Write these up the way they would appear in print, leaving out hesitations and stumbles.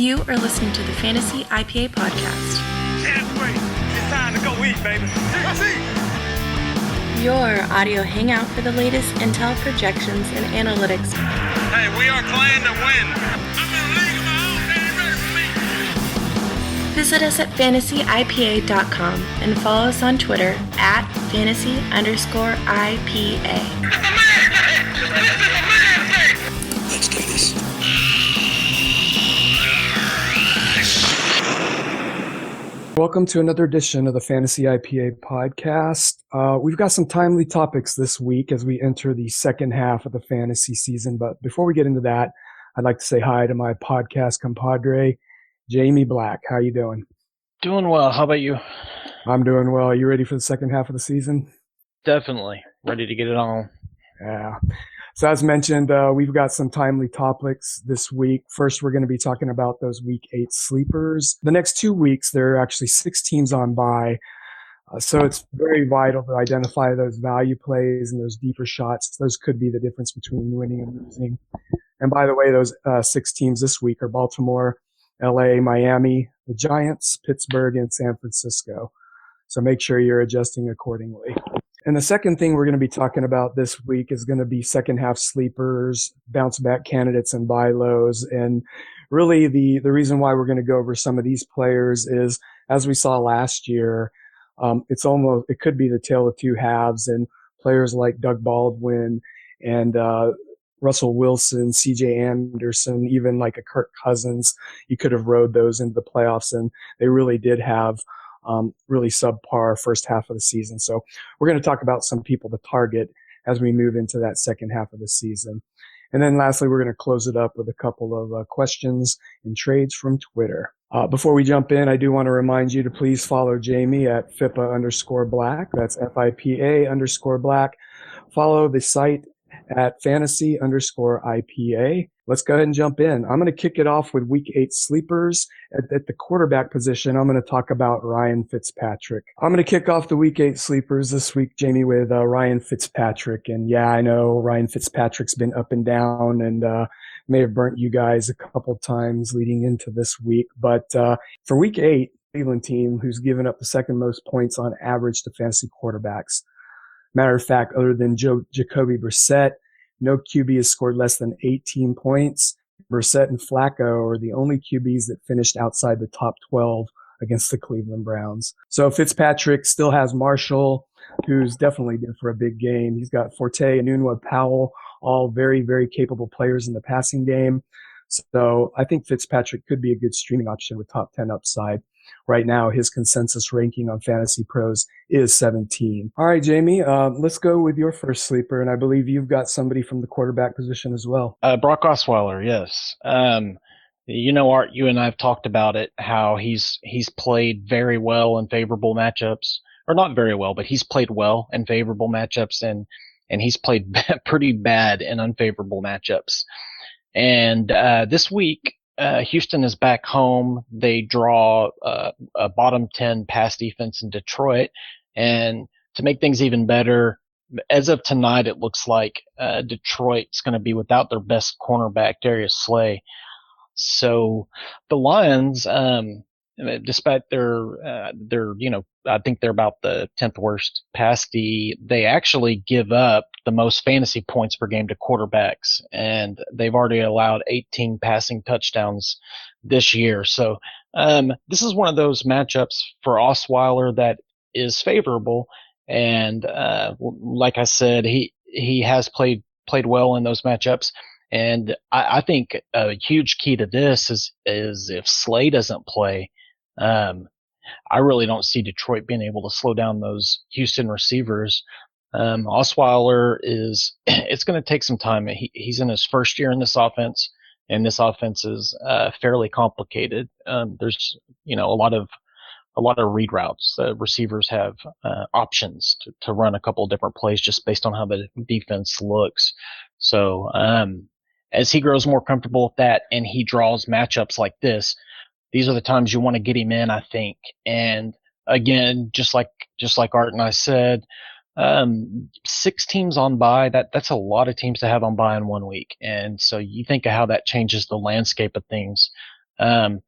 You are listening to the Fantasy IPA Podcast. Can't wait. It's time to go eat, baby. Let's eat. Your audio hangout for the latest intel, projections, and analytics. Hey, we are playing to win. I'm in a league of my own. They ain't ready for me. Visit us at fantasyipa.com and follow us on Twitter at fantasy_IPA. Let's do this. Welcome to another edition of the Fantasy IPA Podcast. We've got some timely topics this week as we enter the second half of the fantasy season. But before we get into that, I'd like to say hi to my podcast compadre, Jamie Black. How you doing? Doing well. How about you? I'm doing well. You ready for the second half of the season? Definitely. Ready to get it on. Yeah. So as mentioned, we've got some timely topics this week. First, we're going to be talking about those Week 8 sleepers. The next 2 weeks, there are actually 6 teams on bye. So it's very vital to identify those value plays and those deeper shots. Those could be the difference between winning and losing. And by the way, those 6 teams this week are Baltimore, LA, Miami, the Giants, Pittsburgh, and San Francisco. So make sure you're adjusting accordingly. And the second thing we're going to be talking about this week is going to be second half sleepers, bounce back candidates, and buy lows. And really the reason why we're going to go over some of these players is, as we saw last year, it could be the tale of two halves, and players like Doug Baldwin and Russell Wilson, CJ Anderson, even like a Kirk Cousins, you could have rode those into the playoffs, and they really did have really subpar first half of the season. So we're going to talk about some people to target as we move into that second half of the season. And then lastly, we're going to close it up with a couple of questions and trades from Twitter. Before we jump in, I do want to remind you to please follow Jamie at FIPA_Black. That's FIPA_Black. Follow the site at fantasy_IPA. Let's go ahead and jump in. I'm going to kick it off with Week 8 sleepers. At the quarterback position, I'm going to talk about Ryan Fitzpatrick. I'm going to kick off the Week 8 sleepers this week, Jamie, with Ryan Fitzpatrick. And yeah, I know Ryan Fitzpatrick's been up and down and may have burnt you guys a couple times leading into this week. But for Week 8, Cleveland team, who's given up the second most points on average to fantasy quarterbacks. Matter of fact, other than Jacoby Brissett, no QB has scored less than 18 points. Brissett and Flacco are the only QBs that finished outside the top 12 against the Cleveland Browns. So Fitzpatrick still has Marshall, who's definitely due for a big game. He's got Forte and Unwa Powell, all very, very capable players in the passing game. So I think Fitzpatrick could be a good streaming option with top 10 upside. Right now, his consensus ranking on Fantasy Pros is 17. All right, Jamie, let's go with your first sleeper, and I believe you've got somebody from the quarterback position as well. Brock Osweiler, yes. You know, Art, you and I have talked about it, how he's played very well in favorable matchups. Or not very well, but he's played well in favorable matchups, and he's played pretty bad in unfavorable matchups. And this week, Houston is back home. They draw a bottom 10 pass defense in Detroit. And to make things even better, as of tonight, it looks like Detroit's going to be without their best cornerback, Darius Slay. So the Lions, despite their I think they're about the 10th worst pass D, they actually give up the most fantasy points per game to quarterbacks, and they've already allowed 18 passing touchdowns this year. So this is one of those matchups for Osweiler that is favorable, and like I said, he has played well in those matchups. And I think a huge key to this is if Slay doesn't play, I really don't see Detroit being able to slow down those Houston receivers. Osweiler it's going to take some time. He's in his first year in this offense, and this offense is fairly complicated. There's a lot of read routes. Receivers have options to run a couple of different plays just based on how the defense looks. So as he grows more comfortable with that and he draws matchups like this, these are the times you want to get him in, I think. And again, just like Art and I said, 6 teams on bye, that's a lot of teams to have on bye in 1 week. And so you think of how that changes the landscape of things. Um,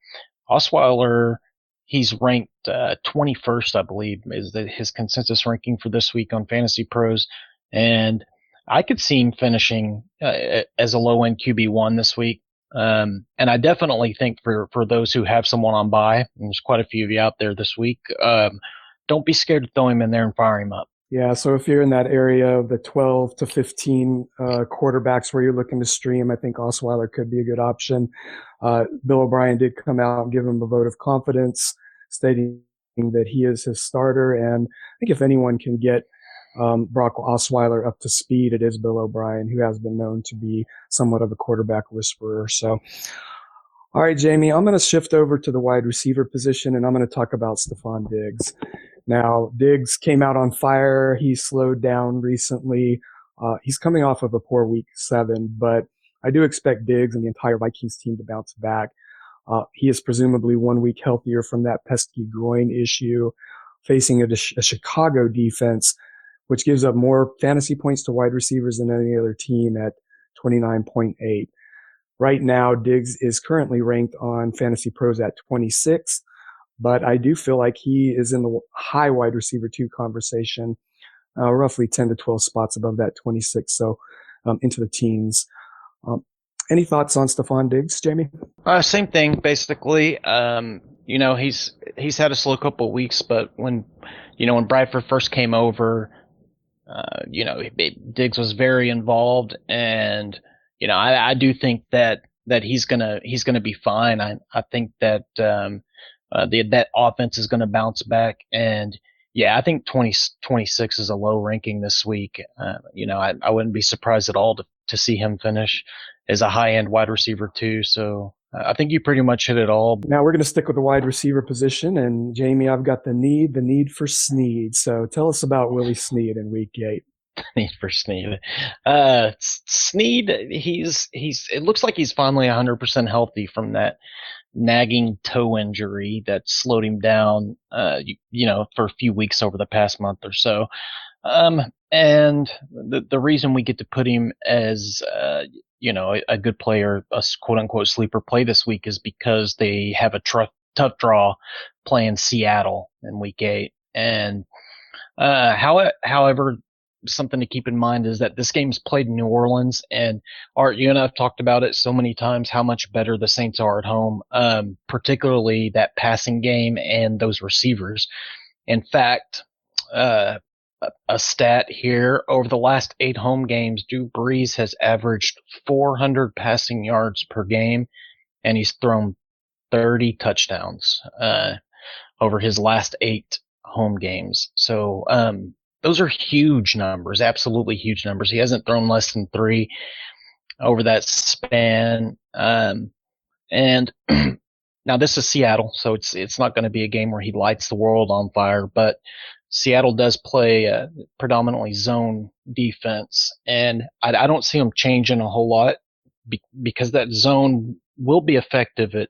Osweiler, he's ranked 21st, I believe, is his consensus ranking for this week on Fantasy Pros, and I could see him finishing as a low end QB1 this week. And I definitely think for those who have someone on bye, and there's quite a few of you out there this week, don't be scared to throw him in there and fire him up. Yeah, so if you're in that area of the 12 to 15 quarterbacks where you're looking to stream, I think Osweiler could be a good option. Bill O'Brien did come out and give him a vote of confidence, stating that he is his starter. And I think if anyone can get Brock Osweiler up to speed, it is Bill O'Brien, who has been known to be somewhat of a quarterback whisperer. So, all right, Jamie, I'm going to shift over to the wide receiver position, and I'm going to talk about Stephon Diggs. Now, Diggs came out on fire. He slowed down recently. He's coming off of a poor week 7, but I do expect Diggs and the entire Vikings team to bounce back. He is presumably 1 week healthier from that pesky groin issue, facing a Chicago defense, which gives up more fantasy points to wide receivers than any other team at 29.8. Right now, Diggs is currently ranked on Fantasy Pros at 26. But I do feel like he is in the high wide receiver 2 conversation, roughly 10 to 12 spots above that 26, so into the teens. Any thoughts on Stephon Diggs, Jamie? Same thing, basically. He's had a slow couple of weeks, but when Bradford first came over, Diggs was very involved, and I do think that he's gonna be fine. I think that that offense is going to bounce back. And yeah, I think 26 is a low ranking this week. I wouldn't be surprised at all to see him finish as a high end wide receiver too. So I think you pretty much hit it all. Now we're going to stick with the wide receiver position. And Jamie, I've got the need for Snead. So tell us about Willie Snead in week 8. Need for Snead. Snead, it looks like he's finally 100% healthy from that nagging toe injury that slowed him down, for a few weeks over the past month or so. And the reason we get to put him as, a good player, a quote unquote sleeper play this week is because they have a tough draw playing Seattle in week 8. And, however, something to keep in mind is that this game is played in New Orleans, and Art, you and I've talked about it so many times how much better the Saints are at home, particularly that passing game and those receivers. In fact, a stat here, over the last 8 home games, Drew Brees has averaged 400 passing yards per game, and he's thrown 30 touchdowns over his last 8 home games. So those are huge numbers, absolutely huge numbers. He hasn't thrown less than 3 over that span. And now this is Seattle, so it's not going to be a game where he lights the world on fire, but Seattle does play predominantly zone defense, and I don't see them changing a whole lot because that zone will be effective at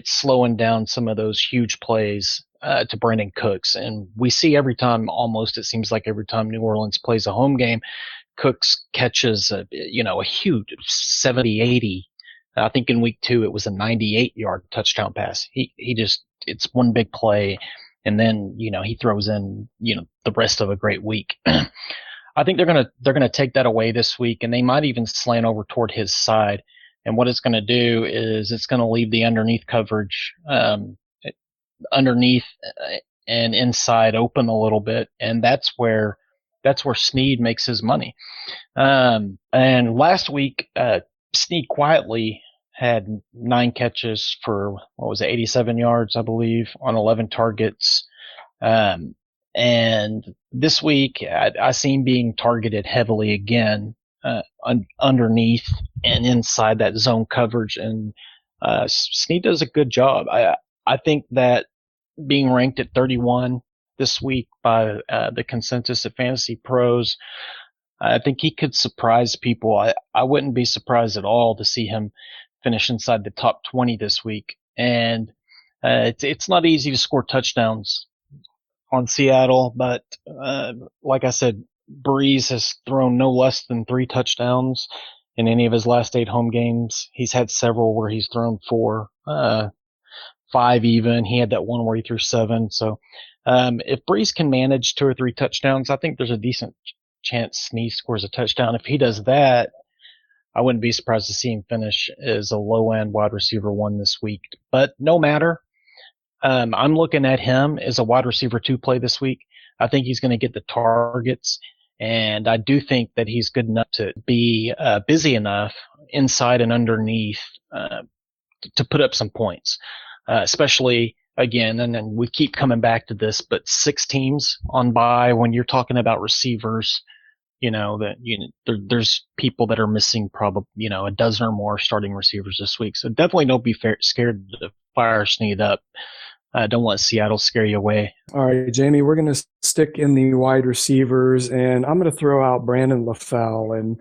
slowing down some of those huge plays to Brandon Cooks. And we see every time, almost it seems like every time New Orleans plays a home game, Cooks catches a huge 70, 80. I think in week 2 it was a 98-yard touchdown pass. It's one big play, and then he throws in the rest of a great week. I think they're gonna take that away this week, and they might even slant over toward his side. And what it's going to do is it's going to leave the underneath coverage underneath and inside open a little bit, and that's where Snead makes his money. And last week, Snead quietly had 9 catches for 87 yards, I believe, on 11 targets. And this week, I see him being targeted heavily again, underneath and inside that zone coverage, and Snead does a good job. I think that being ranked at 31 this week by the consensus at Fantasy Pros, I think he could surprise people. I wouldn't be surprised at all to see him finish inside the top 20 this week. And it's not easy to score touchdowns on Seattle, but like I said, Breeze has thrown no less than 3 touchdowns in any of his last 8 home games. He's had several where he's thrown 4, 5 even. He had that one where he threw 7. So if Breeze can manage 2 or 3 touchdowns, I think there's a decent chance Snead scores a touchdown. If he does that, I wouldn't be surprised to see him finish as a low-end wide receiver 1 this week. But no matter, I'm looking at him as a wide receiver 2 play this week. I think he's going to get the targets, and I do think that he's good enough to be busy enough inside and underneath to put up some points, especially again, and then we keep coming back to this, but 6 teams on bye when you're talking about receivers, there's people that are missing probably, a dozen or more starting receivers this week. So definitely don't be scared to fire Snead up. Don't let Seattle scare you away. All right, Jamie, we're going to stick in the wide receivers, and I'm going to throw out Brandon LaFell. And,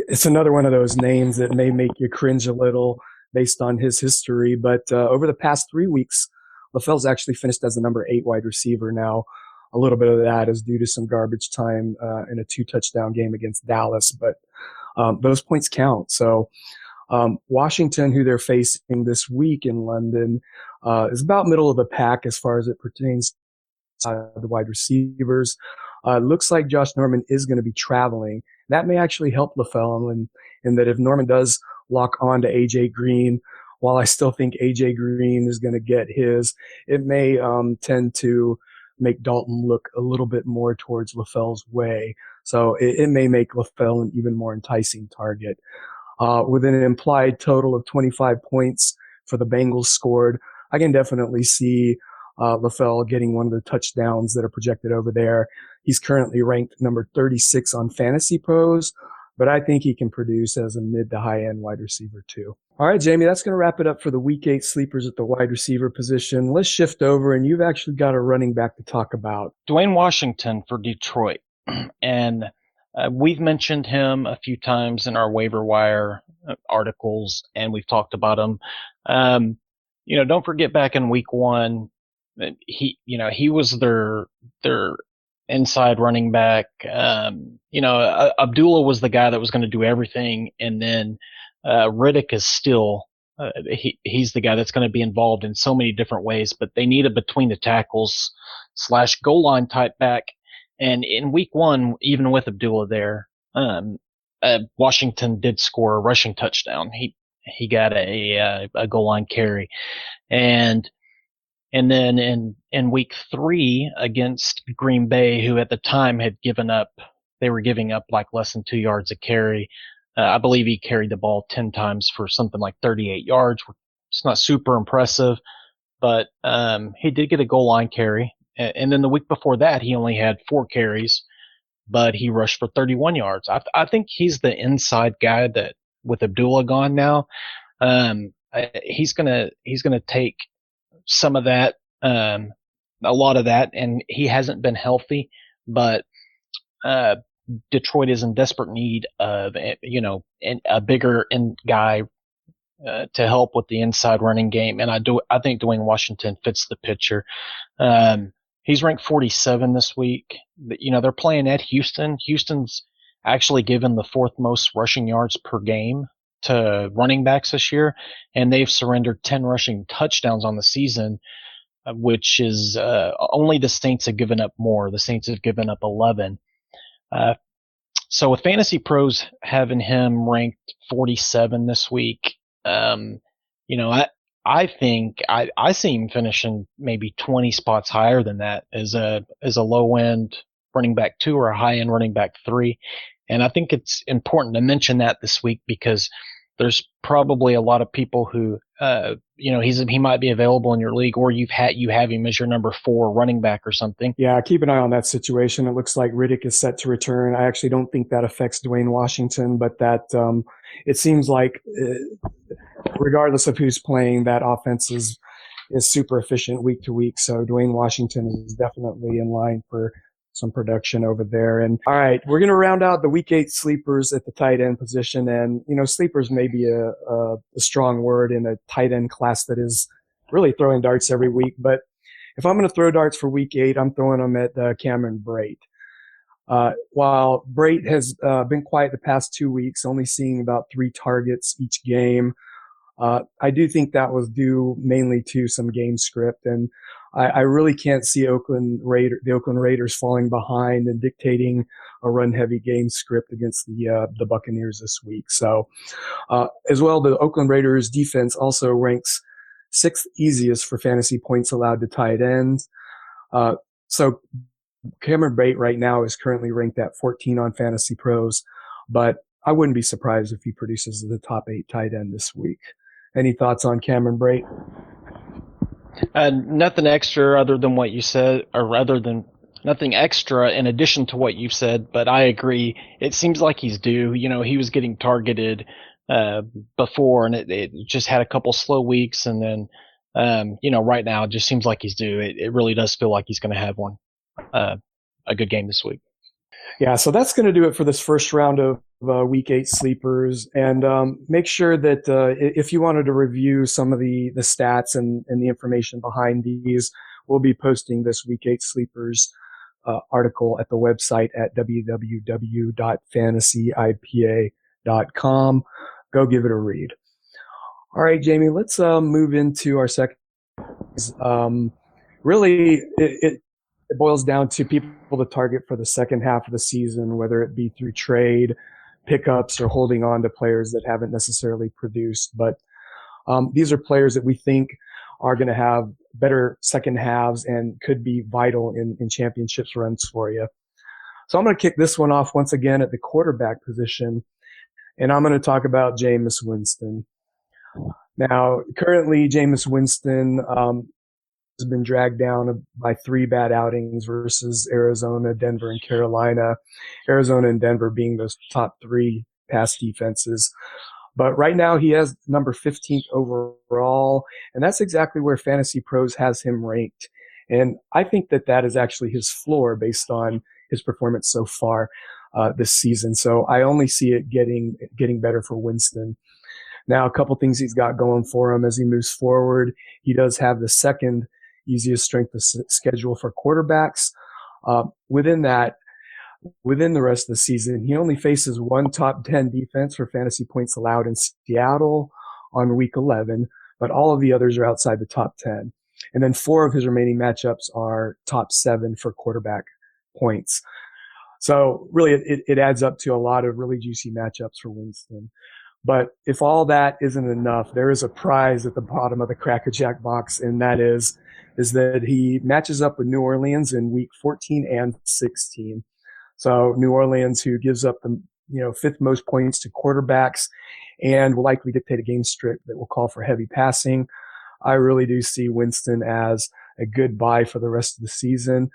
it's another one of those names that may make you cringe a little based on his history. But over the past 3 weeks, LaFell's actually finished as the number 8 wide receiver. Now, a little bit of that is due to some garbage time in a 2-touchdown game against Dallas, but those points count. So Washington, who they're facing this week in London, is about middle of the pack as far as it pertains to the wide receivers. Looks like Josh Norman is going to be traveling. That may actually help LaFell in that if Norman does lock on to A.J. Green, while I still think A.J. Green is going to get his, it may tend to make Dalton look a little bit more towards LaFell's way. So it may make LaFell an even more enticing target. With an implied total of 25 points for the Bengals scored, I can definitely see LaFell getting one of the touchdowns that are projected over there. He's currently ranked number 36 on Fantasy Pros, but I think he can produce as a mid to high end wide receiver too. All right, Jamie, that's going to wrap it up for the Week 8 sleepers at the wide receiver position. Let's shift over, and you've actually got a running back to talk about. Dwayne Washington for Detroit. And we've mentioned him a few times in our waiver wire articles, and we've talked about him. Don't forget back in week 1, he was their inside running back. Abdullah was the guy that was going to do everything, and then Riddick is still he's the guy that's going to be involved in so many different ways, but they need a between the tackles / goal line type back. And in week 1, even with Abdullah there, Washington did score a rushing touchdown. He got a goal line carry, and then in week 3 against Green Bay, who at the time they were giving up like less than 2 yards a carry. I believe he carried the ball 10 times for something like 38 yards. It's not super impressive, but he did get a goal line carry. And then the week before that, he only had 4 carries, but he rushed for 31 yards. I think he's the inside guy that, with Abdullah gone now, he's gonna take some of that, a lot of that, and he hasn't been healthy, but Detroit is in desperate need of a bigger guy to help with the inside running game, and I think Dwayne Washington fits the picture. He's ranked 47 this week. They're playing at Houston. Houston's actually given the 4th most rushing yards per game to running backs this year, and they've surrendered 10 rushing touchdowns on the season, which is only the Saints have given up more. The Saints have given up 11. So with Fantasy Pros having him ranked 47 this week, I think I see him finishing maybe 20 spots higher than that as a low end running back 2 or a high end running back 3. And I think it's important to mention that this week because there's probably a lot of people who, he might be available in your league, or you have him as your number 4 running back or something. Yeah, keep an eye on that situation. It looks like Riddick is set to return. I actually don't think that affects Dwayne Washington, but that it seems like regardless of who's playing, that offense is super efficient week to week. So Dwayne Washington is definitely in line for some production over there. And all right, we're going to round out the week 8 sleepers at the tight end position. And, sleepers may be a strong word in a tight end class that is really throwing darts every week. But if I'm going to throw darts for week 8, I'm throwing them at Cameron Brate. While Brait has been quiet the past 2 weeks, only seeing about 3 targets each game, I do think that was due mainly to some game script, and I really can't see the Oakland Raiders falling behind and dictating a run-heavy game script against the Buccaneers this week. So, as well, the Oakland Raiders defense also ranks 6th easiest for fantasy points allowed to tight ends. So Cameron Brait right now is currently ranked at 14 on Fantasy Pros, but I wouldn't be surprised if he produces the top 8 tight end this week. Any thoughts on Cameron Brait? Nothing extra other than what you said, or rather than nothing extra in addition to what you've said, but I agree. It seems like he's due. He was getting targeted before, and it just had a couple slow weeks, and then, right now it just seems like he's due. It really does feel like he's going to have a good game this week. Yeah, so that's going to do it for this first round of Week 8 sleepers. And make sure that if you wanted to review some of the stats and the information behind these, we'll be posting this Week 8 sleepers article at the website at www.fantasyipa.com. Go give it a read. All right, Jamie, let's move into our second. Really, it boils down to people to target for the second half of the season, whether it be through trade, pickups, or holding on to players that haven't necessarily produced. But these are players that we think are going to have better second halves and could be vital in championships runs for you. So I'm going to kick this one off once again at the quarterback position, and I'm going to talk about Jameis Winston. Now, currently, Jameis Winston has been dragged down by 3 bad outings versus Arizona, Denver, and Carolina. Arizona and Denver being those top 3 pass defenses. But right now he has number 15th overall, and that's exactly where Fantasy Pros has him ranked. And I think that is actually his floor based on his performance so far this season. So I only see it getting better for Winston. Now, a couple things he's got going for him as he moves forward. He does have the second easiest strength of schedule for quarterbacks. Within the rest of the season, he only faces one top 10 defense for fantasy points allowed in Seattle on week 11, but all of the others are outside the top 10. And then 4 of his remaining matchups are top 7 for quarterback points. So really it adds up to a lot of really juicy matchups for Winston. But if all that isn't enough, there is a prize at the bottom of the Cracker Jack box, and that is that he matches up with New Orleans in week 14 and 16. So New Orleans, who gives up the 5th most points to quarterbacks and will likely dictate a game script that will call for heavy passing. I really do see Winston as a good buy for the rest of the season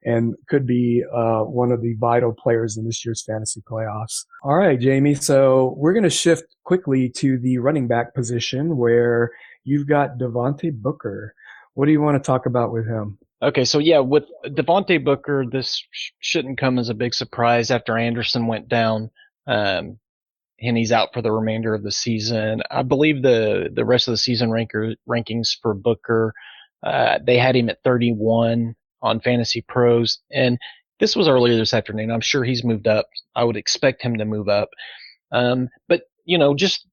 and could be one of the vital players in this year's fantasy playoffs. All right, Jamie. So we're going to shift quickly to the running back position where you've got Devontae Booker. What do you want to talk about with him? Okay, so yeah, with Devontae Booker, this shouldn't come as a big surprise after Anderson went down, and he's out for the remainder of the season. I believe the rest of the season rankings for Booker, they had him at 31 on Fantasy Pros, and this was earlier this afternoon. I'm sure he's moved up. I would expect him to move up. But just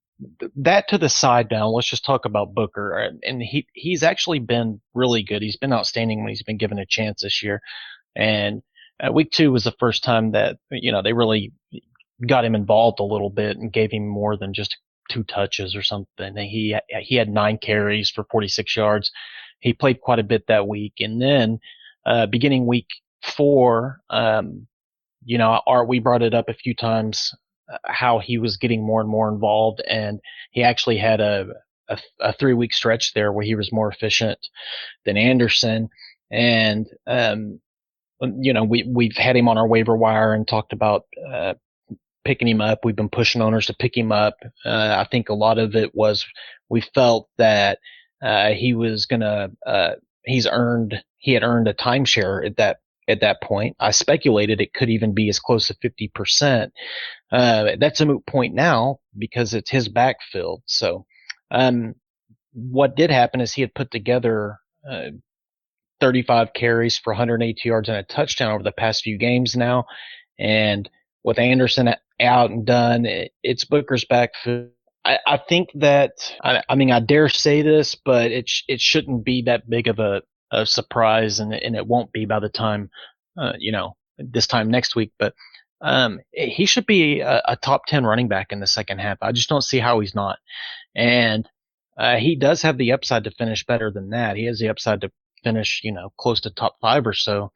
that to the side now, let's just talk about Booker. And he's actually been really good. He's been outstanding when he's been given a chance this year. And week 2 was the first time that, they really got him involved a little bit and gave him more than just 2 touches or something. He had 9 carries for 46 yards. He played quite a bit that week. And then, beginning week 4, we brought it up a few times, how he was getting more and more involved, and he actually had a 3-week stretch there where he was more efficient than Anderson. And, we've had him on our waiver wire and talked about, picking him up. We've been pushing owners to pick him up. I think a lot of it was we felt that, he had earned a timeshare at that point. I speculated it could even be as close to 50%. That's a moot point now because it's his backfield. So, what did happen is he had put together, 35 carries for 180 yards and a touchdown over the past few games now. And with Anderson out and done, it's Booker's backfield. I think that, I mean, I dare say this, but it shouldn't be that big of a surprise, and it won't be by the time, this time next week. But he should be a top 10 running back in the second half. I just don't see how he's not. And he does have the upside to finish better than that. He has the upside to finish, close to top 5 or so.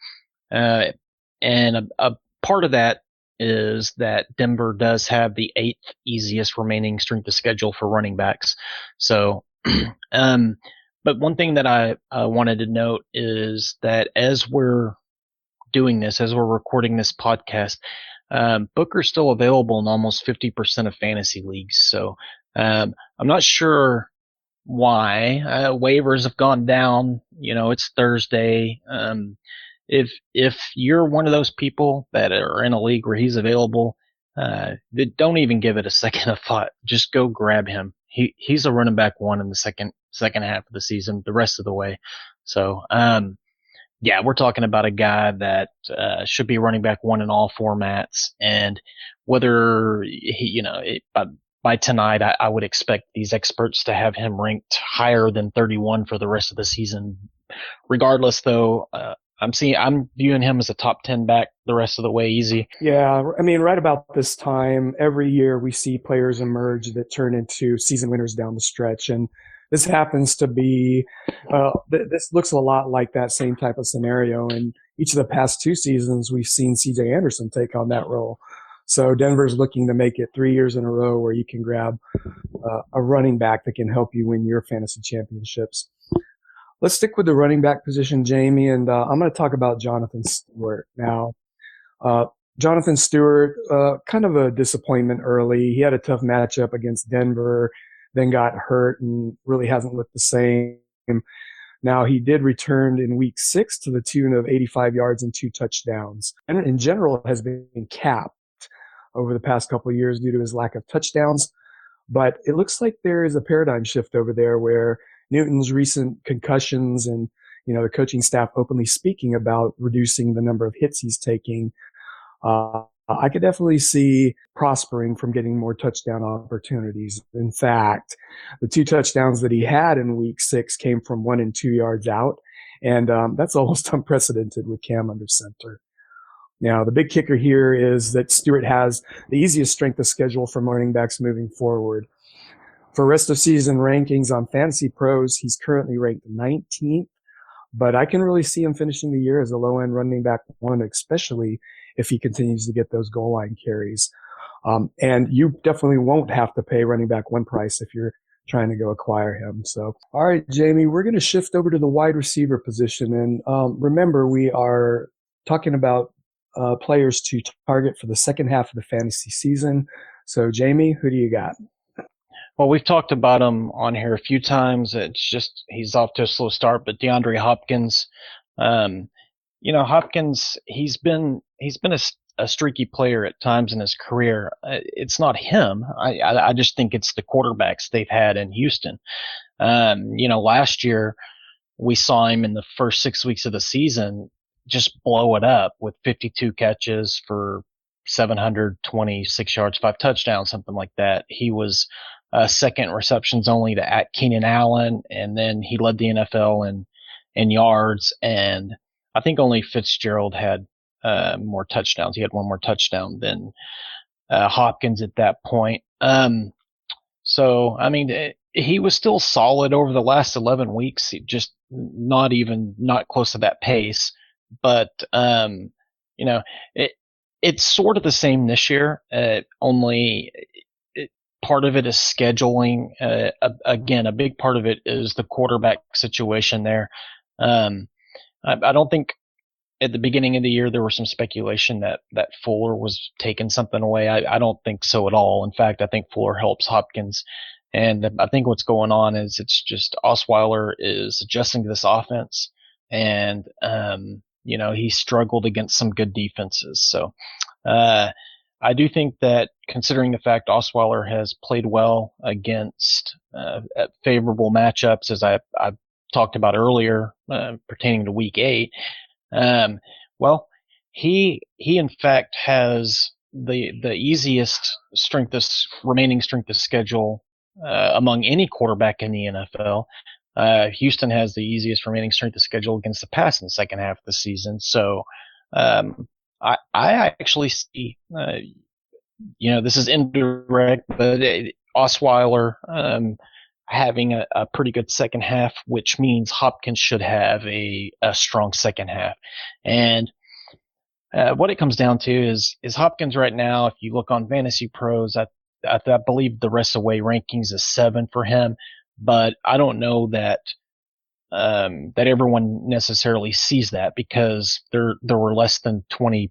And a part of that is that Denver does have the 8th easiest remaining strength of schedule for running backs. So, but one thing that I wanted to note is that as we're doing this, as we're recording this podcast, Booker's still available in almost 50% of fantasy leagues. So, I'm not sure why waivers have gone down. It's Thursday. If you're one of those people that are in a league where he's available, don't even give it a second of thought. Just go grab him. He's a running back 1 in the second half of the season, the rest of the way. So, yeah, we're talking about a guy that should be running back 1 in all formats, and whether he, by tonight, I would expect these experts to have him ranked higher than 31 for the rest of the season. Regardless, though, I'm viewing him as a top 10 back the rest of the way easy. Yeah, I mean, right about this time every year we see players emerge that turn into season winners down the stretch, and this happens to be this looks a lot like that same type of scenario. In each of the past 2 seasons, we've seen C.J. Anderson take on that role. So Denver's looking to make it 3 years in a row where you can grab a running back that can help you win your fantasy championships. Let's stick with the running back position, Jamie, and I'm going to talk about Jonathan Stewart now. Jonathan Stewart, kind of a disappointment early. He had a tough matchup against Denver, then got hurt and really hasn't looked the same. Now, he did return in week 6 to the tune of 85 yards and 2 touchdowns, and in general has been capped over the past couple of years due to his lack of touchdowns. But it looks like there is a paradigm shift over there where Newton's recent concussions and, the coaching staff openly speaking about reducing the number of hits he's taking, I could definitely see prospering from getting more touchdown opportunities. In fact, the 2 touchdowns that he had in week 6 came from 1 and 2 yards out. And that's almost unprecedented with Cam under center. Now, the big kicker here is that Stewart has the easiest strength of schedule for running backs moving forward. For rest of season rankings on Fantasy Pros, he's currently ranked 19th, but I can really see him finishing the year as a low-end running back 1, especially if he continues to get those goal line carries. And you definitely won't have to pay running back 1 price if you're trying to go acquire him. So, all right, Jamie, we're going to shift over to the wide receiver position. And remember, we are talking about players to target for the second half of the fantasy season. So, Jamie, who do you got? Well, we've talked about him on here a few times. It's just he's off to a slow start, but DeAndre Hopkins, Hopkins, he's been a streaky player at times in his career. It's not him. I just think it's the quarterbacks they've had in Houston. Last year we saw him in the first 6 weeks of the season just blow it up with 52 catches for 726 yards, 5 touchdowns, something like that. He was second receptions only to Keenan Allen, and then he led the NFL in yards, and I think only Fitzgerald had more touchdowns. He had 1 more touchdown than Hopkins at that point. So, I mean, he was still solid over the last 11 weeks, just not close to that pace. But, it's sort of the same this year, only part of it is scheduling. Again, a big part of it is the quarterback situation there. I don't think at the beginning of the year there was some speculation that Fuller was taking something away. I don't think so at all. In fact, I think Fuller helps Hopkins. And I think what's going on is it's just Osweiler is adjusting to this offense, and he struggled against some good defenses. So I do think that, considering the fact Osweiler has played well against favorable matchups, as I talked about earlier, pertaining to Week 8, he in fact has the easiest remaining strength of schedule among any quarterback in the NFL. Houston has the easiest remaining strength of schedule against the pass in the second half of the season. So I actually see, this is indirect, but Osweiler having a pretty good second half, which means Hopkins should have a strong second half. And what it comes down to is Hopkins right now, if you look on Fantasy Pros, I believe the rest of the way rankings is 7 for him, but I don't know that everyone necessarily sees that, because there were less than 20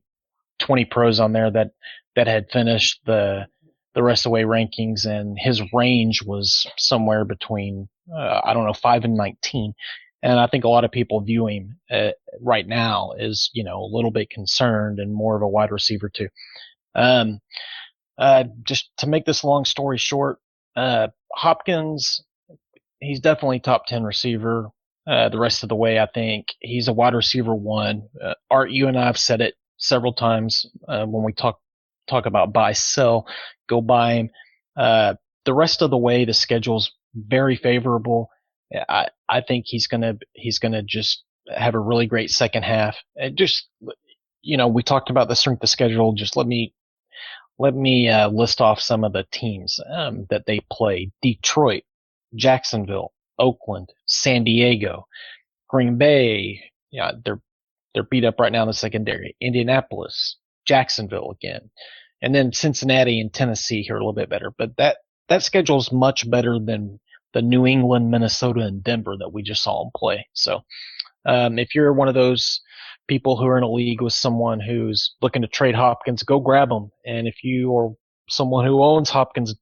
pros on there that had finished the rest of the way rankings, and his range was somewhere between 5 and 19. And I think a lot of people view him right now as, a little bit concerned and more of a wide receiver too. Just to make this long story short, Hopkins, he's definitely top 10 receiver. The rest of the way, I think he's a wide receiver 1. Art, you and I have said it several times when we talk about buy, sell, go buy him. The rest of the way, the schedule's very favorable. I think he's gonna just have a really great second half. And just, we talked about the strength of schedule. Just let me list off some of the teams that they play: Detroit, Jacksonville, Oakland, San Diego, Green Bay. Yeah, they're beat up right now in the secondary. Indianapolis, Jacksonville again, and then Cincinnati and Tennessee here a little bit better. But that schedule is much better than the New England, Minnesota, and Denver that we just saw them play. So if you're one of those people who are in a league with someone who's looking to trade Hopkins, go grab him. And if you are someone who owns Hopkins,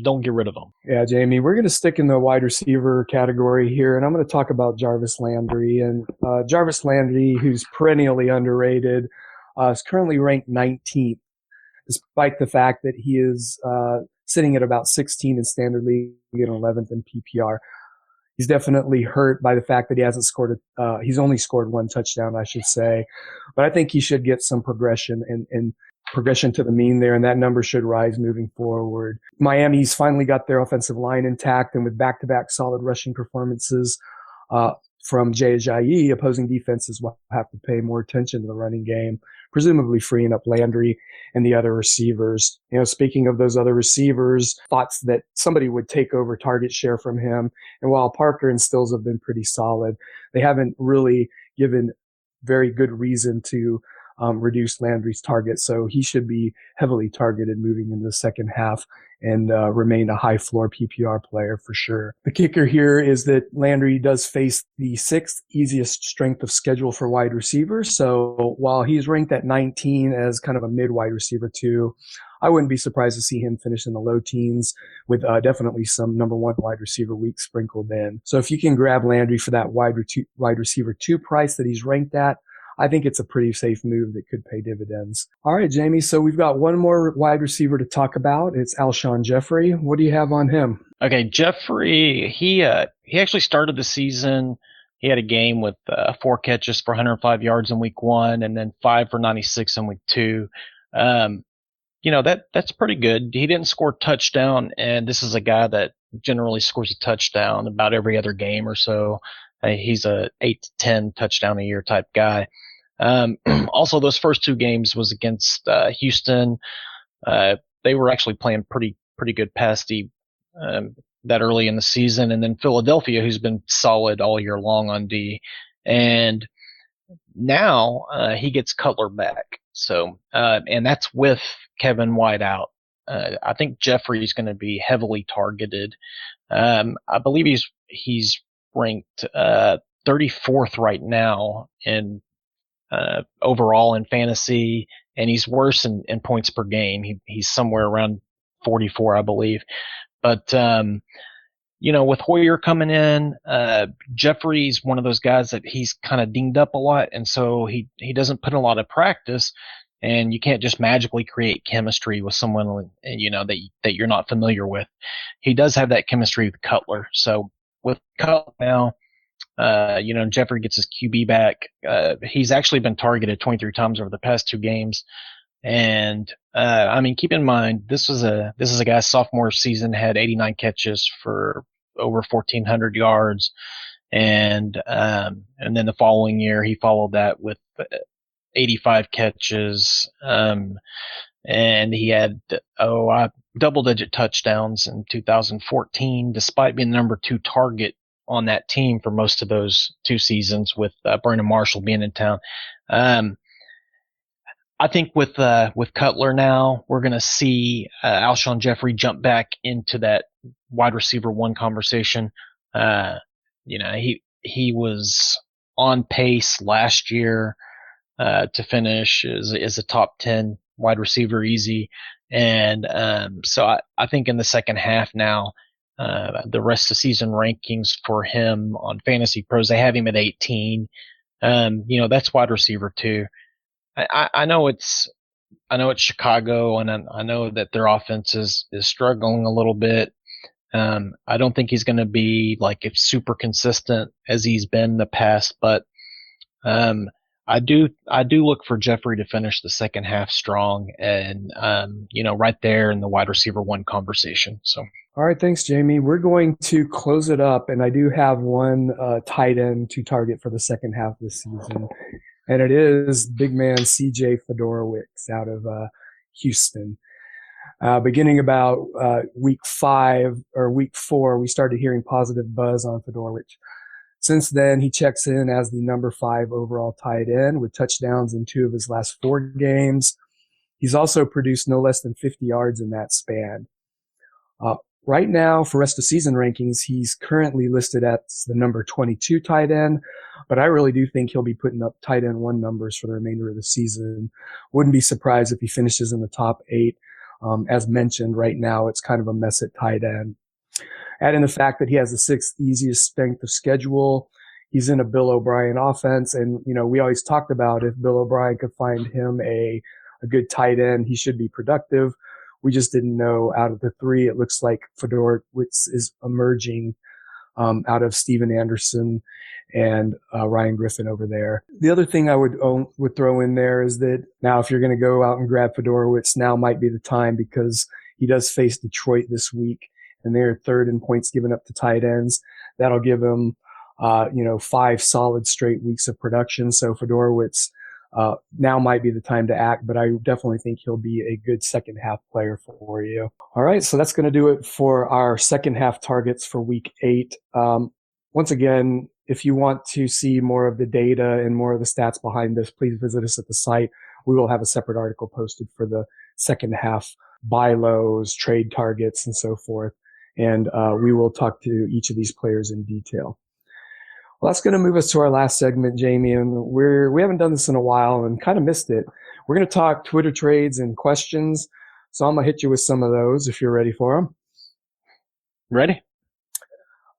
don't get rid of him. Yeah, Jamie, we're going to stick in the wide receiver category here, and I'm going to talk about Jarvis Landry. And Jarvis Landry, who's perennially underrated, is currently ranked 19th, despite the fact that he is sitting at about 16 in standard league and 11th in PPR. He's definitely hurt by the fact that he hasn't scored he's only scored 1 touchdown, I should say. But I think he should get some progression and progression to the mean there, and that number should rise moving forward. Miami's finally got their offensive line intact, and with back-to-back solid rushing performances from Jay Ajayi, opposing defenses will have to pay more attention to the running game, presumably freeing up Landry and the other receivers. Speaking of those other receivers, thoughts that somebody would take over target share from him. And while Parker and Stills have been pretty solid, they haven't really given very good reason to reduce Landry's target. So he should be heavily targeted moving into the second half and remain a high floor PPR player for sure. The kicker here is that Landry does face the 6th easiest strength of schedule for wide receivers. So while he's ranked at 19 as kind of a mid wide receiver 2, I wouldn't be surprised to see him finish in the low teens with definitely some number 1 wide receiver week sprinkled in. So if you can grab Landry for that wide receiver 2 price that he's ranked at, I think it's a pretty safe move that could pay dividends. All right, Jamie. So we've got one more wide receiver to talk about. It's Alshon Jeffrey. What do you have on him? Okay, Jeffrey, he actually started the season. He had a game with 4 catches for 105 yards in week 1, and then 5 for 96 in week 2. That's pretty good. He didn't score a touchdown, and this is a guy that generally scores a touchdown about every other game or so. He's a 8 to 10 touchdown a year type guy. Also, those first 2 games was against Houston. They were actually playing pretty good pass D that early in the season, and then Philadelphia, who's been solid all year long on D, and now he gets Cutler back. So, and that's with Kevin White out. I think Jeffrey's going to be heavily targeted. I believe he's ranked 34th right now in overall in fantasy, and he's worse in points per game. He's somewhere around 44, I believe. But with Hoyer coming in, Jeffrey's one of those guys that he's kind of dinged up a lot, and so he doesn't put in a lot of practice. And you can't just magically create chemistry with someone that you're not familiar with. He does have that chemistry with Cutler. So with Cutler now, Jeffrey gets his QB back. He's actually been targeted 23 times over the past 2 games. And, keep in mind, this is a guy's sophomore season, had 89 catches for over 1,400 yards. And then the following year, he followed that with 85 catches. And he had, double-digit touchdowns in 2014, despite being the number 2 target on that team for most of those 2 seasons, with Brandon Marshall being in town. I think with Cutler now, we're going to see Alshon Jeffrey jump back into that wide receiver 1 conversation. He was on pace last year to finish as a top 10 wide receiver easy. And so I think in the second half now, the rest of season rankings for him on Fantasy Pros, they have him at 18. That's wide receiver 2. I know it's Chicago, and I know that their offense is struggling a little bit. I don't think he's going to be super consistent as he's been in the past, but I do look for Jeffrey to finish the second half strong and right there in the wide receiver 1 conversation. So. All right, thanks, Jamie. We're going to close it up, and I do have one tight end to target for the second half of the season, and it is big man CJ Fedorowicz out of Houston. Beginning about week 5 or week 4, we started hearing positive buzz on Fedorowicz. Since then, he checks in as the number 5 overall tight end with touchdowns in 2 of his last 4 games. He's also produced no less than 50 yards in that span. Right now, for rest of season rankings, he's currently listed as the number 22 tight end, but I really do think he'll be putting up tight end 1 numbers for the remainder of the season. Wouldn't be surprised if he finishes in the top 8. As mentioned, right now it's kind of a mess at tight end. Add in the fact that he has the 6th easiest strength of schedule. He's in a Bill O'Brien offense, and we always talked about if Bill O'Brien could find him a good tight end, he should be productive. We just didn't know out of the 3. It looks like Fedorowicz is emerging out of Steven Anderson and Ryan Griffin over there. The other thing I would throw in there is that now if you're going to go out and grab Fedorowicz, now might be the time, because he does face Detroit this week, and they're 3rd in points given up to tight ends. That'll give him 5 solid straight weeks of production. So Fedorowicz now might be the time to act, but I definitely think he'll be a good second half player for you. All right, so that's going to do it for our second half targets for week 8. Once again, if you want to see more of the data and more of the stats behind this, please visit us at the site. We will have a separate article posted for the second half buy lows, trade targets, and so forth. And we will talk to each of these players in detail. Well, that's going to move us to our last segment, Jamie, and we haven't done this in a while and kind of missed it. We're going to talk Twitter trades and questions, so I'm going to hit you with some of those if you're ready for them. Ready?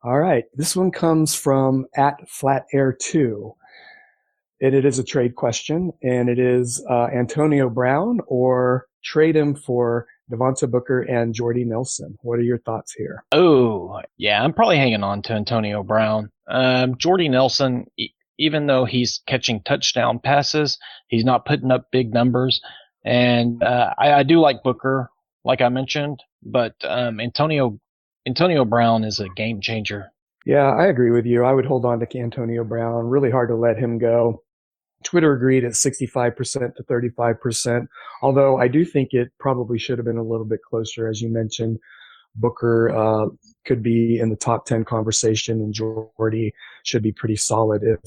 All right. This one comes from @FlatAir2. It is a trade question, and it is Antonio Brown or trade him for Devonta Booker and Jordy Nelson. What are your thoughts here? Oh, yeah, I'm probably hanging on to Antonio Brown. Jordy Nelson, even though he's catching touchdown passes, he's not putting up big numbers. And I do like Booker, like I mentioned, but Antonio Brown is a game changer. Yeah, I agree with you. I would hold on to Antonio Brown. Really hard to let him go. Twitter agreed at 65% to 35%, although I do think it probably should have been a little bit closer. As you mentioned, Booker could be in the top 10 conversation, and Jordy should be pretty solid if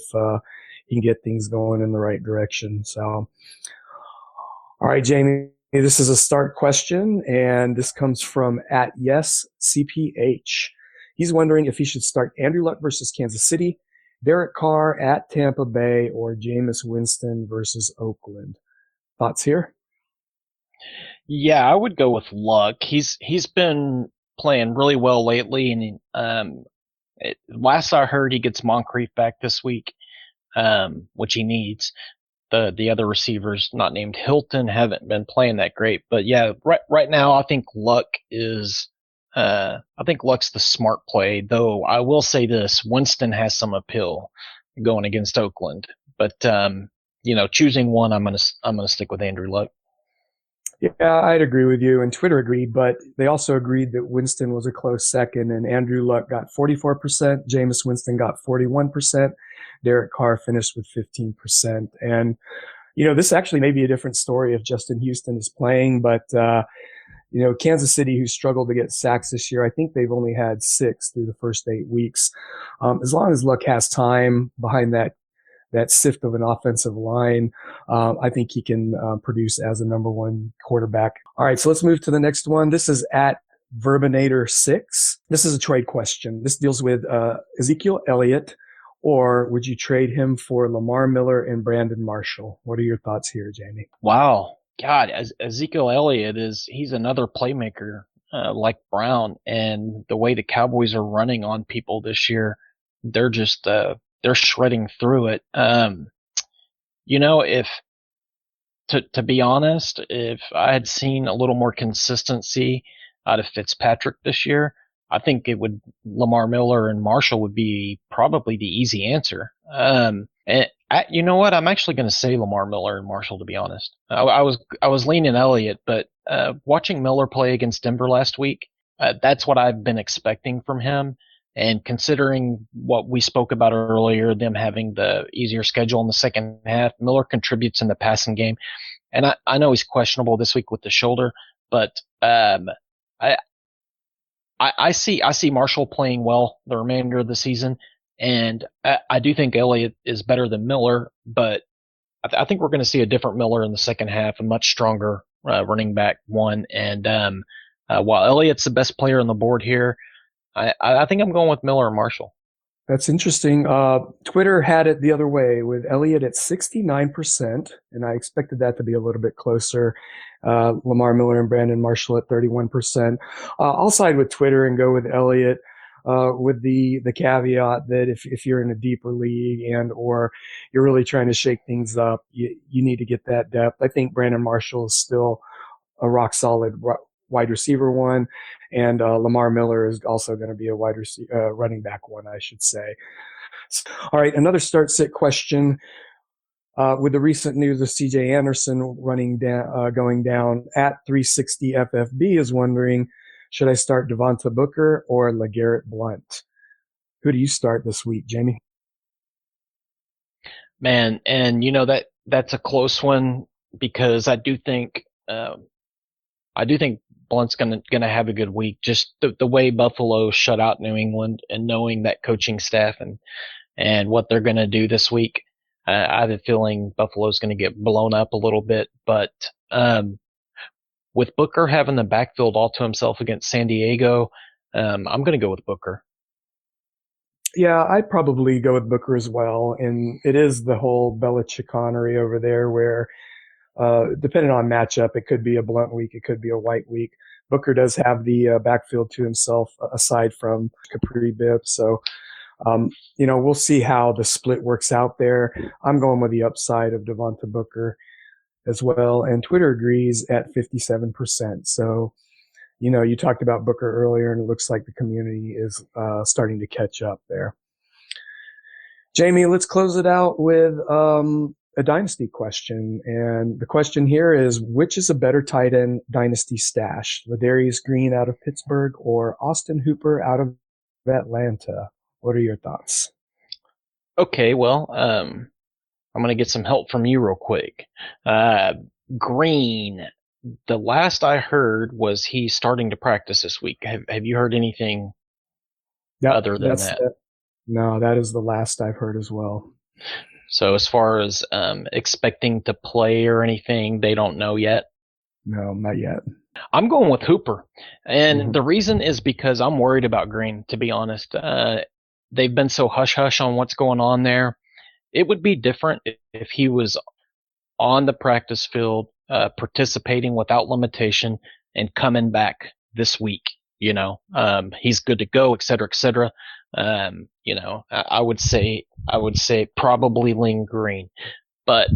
he can get things going in the right direction. So, all right, Jamie, this is a start question, and this comes from @YesCPH. He's wondering if he should start Andrew Luck versus Kansas City, Derek Carr at Tampa Bay, or Jameis Winston versus Oakland. Thoughts here? Yeah, I would go with Luck. He's been playing really well lately, and last I heard, he gets Moncrief back this week, which he needs. The other receivers, not named Hilton, haven't been playing that great. But yeah, right now, I think Luck is I think Luck's the smart play, though I will say this, Winston has some appeal going against Oakland. But, choosing one, I'm gonna stick with Andrew Luck. Yeah, I'd agree with you, and Twitter agreed, but they also agreed that Winston was a close second, and Andrew Luck got 44%, Jameis Winston got 41%, Derek Carr finished with 15%. And, this actually may be a different story if Justin Houston is playing, but, Kansas City, who struggled to get sacks this year, I think they've only had 6 through the first 8 weeks. As long as Luck has time behind that sift of an offensive line, I think he can produce as a number one quarterback. All right, so let's move to the next one. This is at Verbinator6. This is a trade question. This deals with Ezekiel Elliott, or would you trade him for Lamar Miller and Brandon Marshall? What are your thoughts here, Jamie? Wow. God, Ezekiel Elliott he's another playmaker like Brown, and the way the Cowboys are running on people this year, they're just they're shredding through it. If to be honest, if I had seen a little more consistency out of Fitzpatrick this year, I think Lamar Miller and Marshall would be probably the easy answer. You know what? I'm actually going to say Lamar Miller and Marshall, to be honest. I was leaning Elliott, but watching Miller play against Denver last week, that's what I've been expecting from him. And considering what we spoke about earlier, them having the easier schedule in the second half, Miller contributes in the passing game. And I know he's questionable this week with the shoulder, but I see Marshall playing well the remainder of the season. And I do think Elliott is better than Miller, but I think we're going to see a different Miller in the second half, a much stronger running back one. And while Elliott's the best player on the board here, I think I'm going with Miller and Marshall. That's interesting. Twitter had it the other way with Elliott at 69%, and I expected that to be a little bit closer. Lamar Miller and Brandon Marshall at 31%. I'll side with Twitter and go with Elliott. With the caveat that if you're in a deeper league and or you're really trying to shake things up, you need to get that depth. I think Brandon Marshall is still a rock solid wide receiver one, and Lamar Miller is also going to be a running back one, I should say. All right, another start sit question. With the recent news of CJ Anderson going down, at 360 FFB is wondering, should I start Devonta Booker or LeGarrette Blount? Who do you start this week, Jamie? Man, and that's a close one because I do think Blunt's gonna have a good week. Just the way Buffalo shut out New England, and knowing that coaching staff and what they're gonna do this week, I have a feeling Buffalo's gonna get blown up a little bit. But with Booker having the backfield all to himself against San Diego, I'm going to go with Booker. Yeah, I'd probably go with Booker as well. And it is the whole Belichickonery over there where, depending on matchup, it could be a Blunt week, it could be a White week. Booker does have the backfield to himself aside from Capri Bibb. So, we'll see how the split works out there. I'm going with the upside of Devonta Booker as well, and Twitter agrees at 57%. So, you talked about Booker earlier, and it looks like the community is starting to catch up there. Jamie, let's close it out with a dynasty question, and the question here is: which is a better tight end dynasty stash, Ladarius Green out of Pittsburgh or Austin Hooper out of Atlanta? What are your thoughts? Okay, well, I'm going to get some help from you real quick. Green, the last I heard was he's starting to practice this week. Have you heard anything other than that? No, that is the last I've heard as well. So as far as expecting to play or anything, they don't know yet? No, not yet. I'm going with Hooper. And the reason is because I'm worried about Green, to be honest. They've been so hush-hush on what's going on there. It would be different if he was on the practice field, participating without limitation and coming back this week. He's good to go, et cetera, et cetera. I would say probably lean Green, but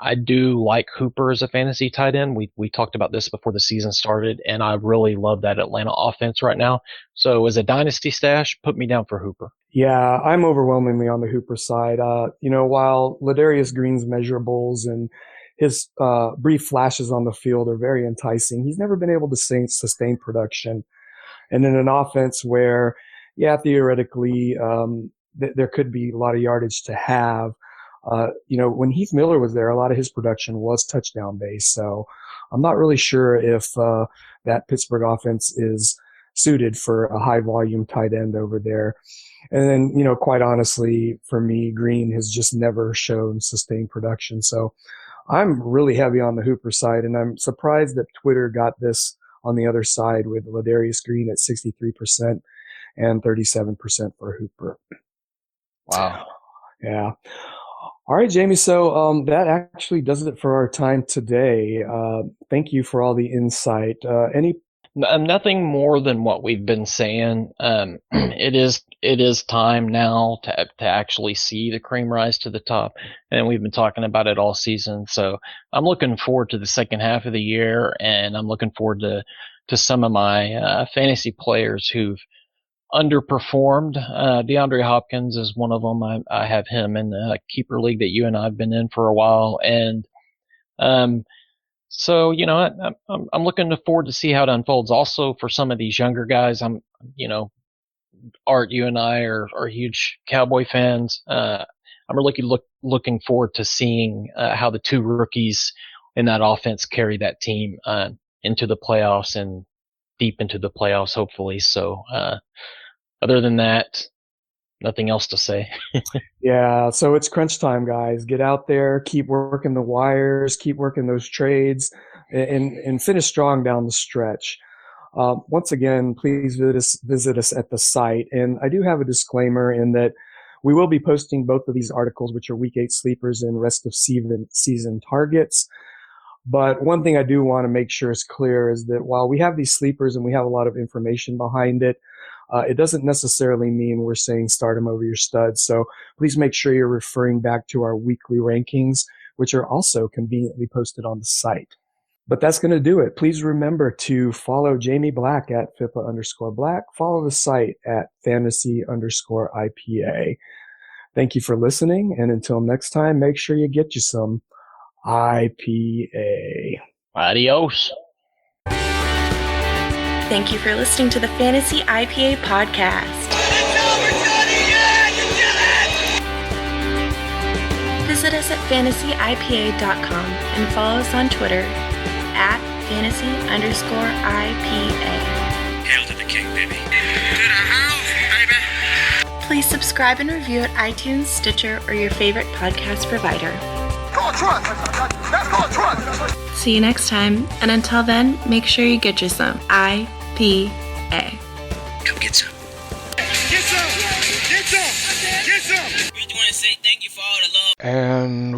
I do like Hooper as a fantasy tight end. We talked about this before the season started, and I really love that Atlanta offense right now. So as a dynasty stash, put me down for Hooper. Yeah, I'm overwhelmingly on the Hooper side. While Ladarius Green's measurables and his brief flashes on the field are very enticing, he's never been able to sustain production. And in an offense where, yeah, theoretically, there could be a lot of yardage to have. When Heath Miller was there, a lot of his production was touchdown based. So I'm not really sure if that Pittsburgh offense is suited for a high volume tight end over there. And then, quite honestly, for me, Green has just never shown sustained production. So I'm really heavy on the Hooper side, and I'm surprised that Twitter got this on the other side with Ladarius Green at 63% and 37% for Hooper. Wow. Yeah. All right, Jamie. So that actually does it for our time today. Thank you for all the insight. Nothing more than what we've been saying. It is time now to actually see the cream rise to the top, and we've been talking about it all season. So I'm looking forward to the second half of the year, and I'm looking forward to some of my fantasy players who've underperformed. DeAndre Hopkins is one of them. I have him in a keeper league that you and I have been in for a while, and so, I'm looking forward to see how it unfolds. Also, for some of these younger guys, Art, you and I are huge Cowboy fans. I'm really looking forward to seeing how the two rookies in that offense carry that team into the playoffs and deep into the playoffs, hopefully. So, other than that, nothing else to say. Yeah, so it's crunch time, guys. Get out there, keep working the wires, keep working those trades, and finish strong down the stretch. Once again, please visit us at the site. And I do have a disclaimer in that we will be posting both of these articles, which are Week 8 sleepers and rest of season targets. But one thing I do want to make sure is clear is that while we have these sleepers and we have a lot of information behind it, it doesn't necessarily mean we're saying start them over your studs. So please make sure you're referring back to our weekly rankings, which are also conveniently posted on the site. But that's going to do it. Please remember to follow Jamie Black at FIPA_Black. Follow the site at Fantasy_IPA. Thank you for listening. And until next time, make sure you get you some IPA. Adios. Thank you for listening to the Fantasy IPA Podcast. Visit us at fantasyipa.com and follow us on Twitter at fantasy_IPA. Hail to the king, baby. To the house, baby. Please subscribe and review at iTunes, Stitcher, or your favorite podcast provider. Call trust. That's called trust. See you next time, and until then, make sure you get you some IPA. Come get some. Get some. Get some. Get some. We just want to say thank you for all the love. And